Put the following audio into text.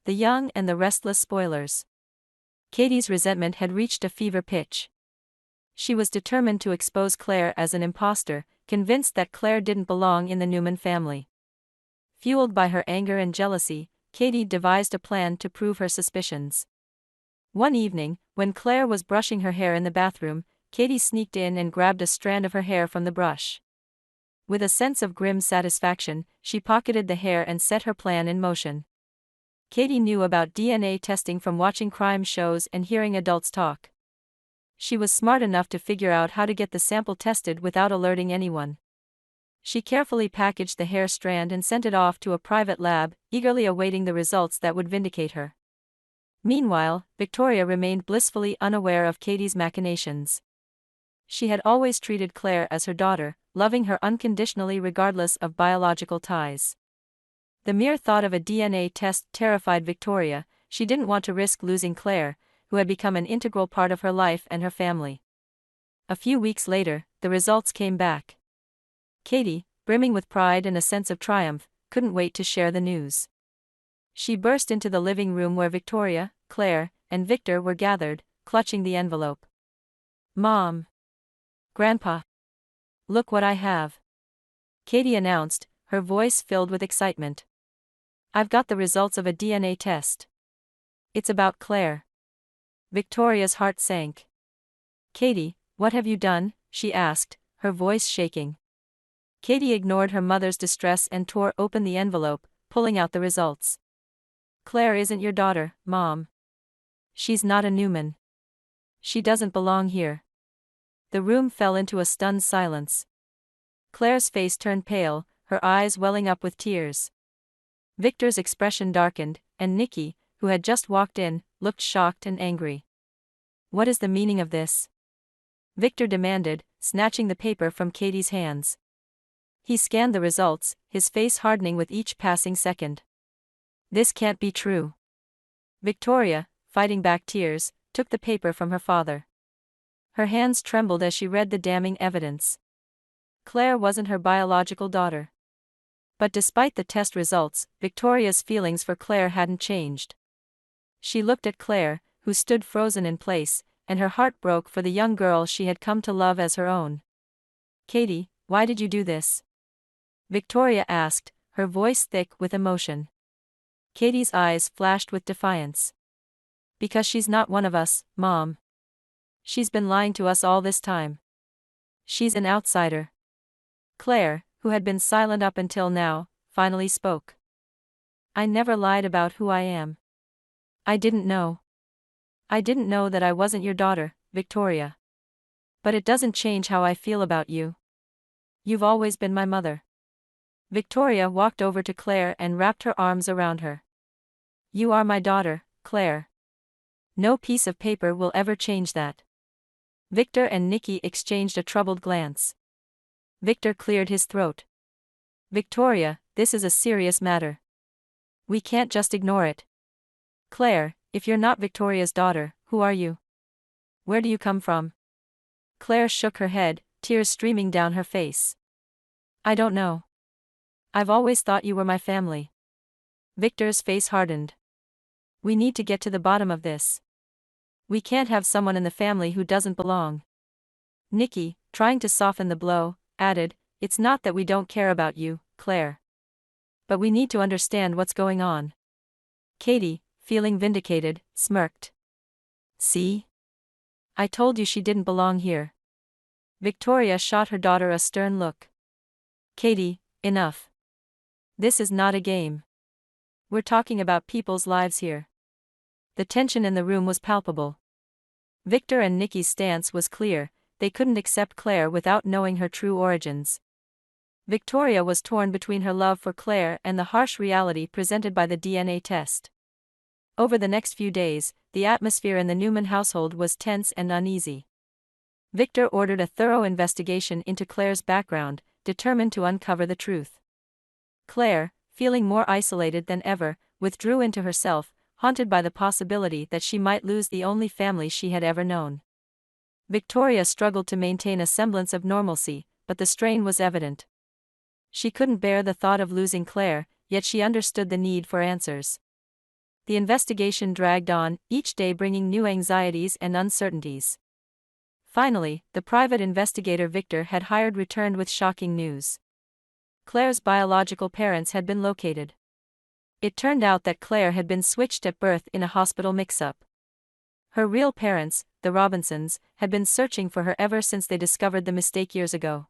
The Young and the Restless spoilers. Katie's resentment had reached a fever pitch. She was determined to expose Claire as an imposter, convinced that Claire didn't belong in the Newman family. Fueled by her anger and jealousy, Katie devised a plan to prove her suspicions. One evening, when Claire was brushing her hair in the bathroom, Katie sneaked in and grabbed a strand of her hair from the brush. With a sense of grim satisfaction, she pocketed the hair and set her plan in motion. Katie knew about DNA testing from watching crime shows and hearing adults talk. She was smart enough to figure out how to get the sample tested without alerting anyone. She carefully packaged the hair strand and sent it off to a private lab, eagerly awaiting the results that would vindicate her. Meanwhile, Victoria remained blissfully unaware of Katie's machinations. She had always treated Claire as her daughter, loving her unconditionally regardless of biological ties. The mere thought of a DNA test terrified Victoria. She didn't want to risk losing Claire, who had become an integral part of her life and her family. A few weeks later, the results came back. Katie, brimming with pride and a sense of triumph, couldn't wait to share the news. She burst into the living room where Victoria, Claire, and Victor were gathered, clutching the envelope. "Mom! Grandpa! Look what I have!" Katie announced, her voice filled with excitement. "I've got the results of a DNA test. It's about Claire." Victoria's heart sank. "Katie, what have you done?" she asked, her voice shaking. Katie ignored her mother's distress and tore open the envelope, pulling out the results. "Claire isn't your daughter, Mom. She's not a Newman. She doesn't belong here." The room fell into a stunned silence. Claire's face turned pale, her eyes welling up with tears. Victor's expression darkened, and Nikki, who had just walked in, looked shocked and angry. "What is the meaning of this?" Victor demanded, snatching the paper from Katie's hands. He scanned the results, his face hardening with each passing second. "This can't be true." Victoria, fighting back tears, took the paper from her father. Her hands trembled as she read the damning evidence. Claire wasn't her biological daughter. But despite the test results, Victoria's feelings for Claire hadn't changed. She looked at Claire, who stood frozen in place, and her heart broke for the young girl she had come to love as her own. "Katie, why did you do this?" Victoria asked, her voice thick with emotion. Katie's eyes flashed with defiance. "Because she's not one of us, Mom. She's been lying to us all this time. She's an outsider." Claire, who had been silent up until now, finally spoke. "I never lied about who I am. I didn't know. I didn't know that I wasn't your daughter, Victoria. But it doesn't change how I feel about you. You've always been my mother." Victoria walked over to Claire and wrapped her arms around her. "You are my daughter, Claire. No piece of paper will ever change that." Victor and Nikki exchanged a troubled glance. Victor cleared his throat. "Victoria, this is a serious matter. We can't just ignore it. Claire, if you're not Victoria's daughter, who are you? Where do you come from?" Claire shook her head, tears streaming down her face. "I don't know. I've always thought you were my family." Victor's face hardened. "We need to get to the bottom of this. We can't have someone in the family who doesn't belong." Nikki, trying to soften the blow, added, "It's not that we don't care about you, Claire. But we need to understand what's going on." Katie, feeling vindicated, smirked. "See? I told you she didn't belong here." Victoria shot her daughter a stern look. "Katie, enough. This is not a game. We're talking about people's lives here." The tension in the room was palpable. Victor and Nikki's stance was clear: they couldn't accept Claire without knowing her true origins. Victoria was torn between her love for Claire and the harsh reality presented by the DNA test. Over the next few days, the atmosphere in the Newman household was tense and uneasy. Victor ordered a thorough investigation into Claire's background, determined to uncover the truth. Claire, feeling more isolated than ever, withdrew into herself, haunted by the possibility that she might lose the only family she had ever known. Victoria struggled to maintain a semblance of normalcy, but the strain was evident. She couldn't bear the thought of losing Claire, yet she understood the need for answers. The investigation dragged on, each day bringing new anxieties and uncertainties. Finally, the private investigator Victor had hired returned with shocking news. Claire's biological parents had been located. It turned out that Claire had been switched at birth in a hospital mix-up. Her real parents, the Robinsons, had been searching for her ever since they discovered the mistake years ago.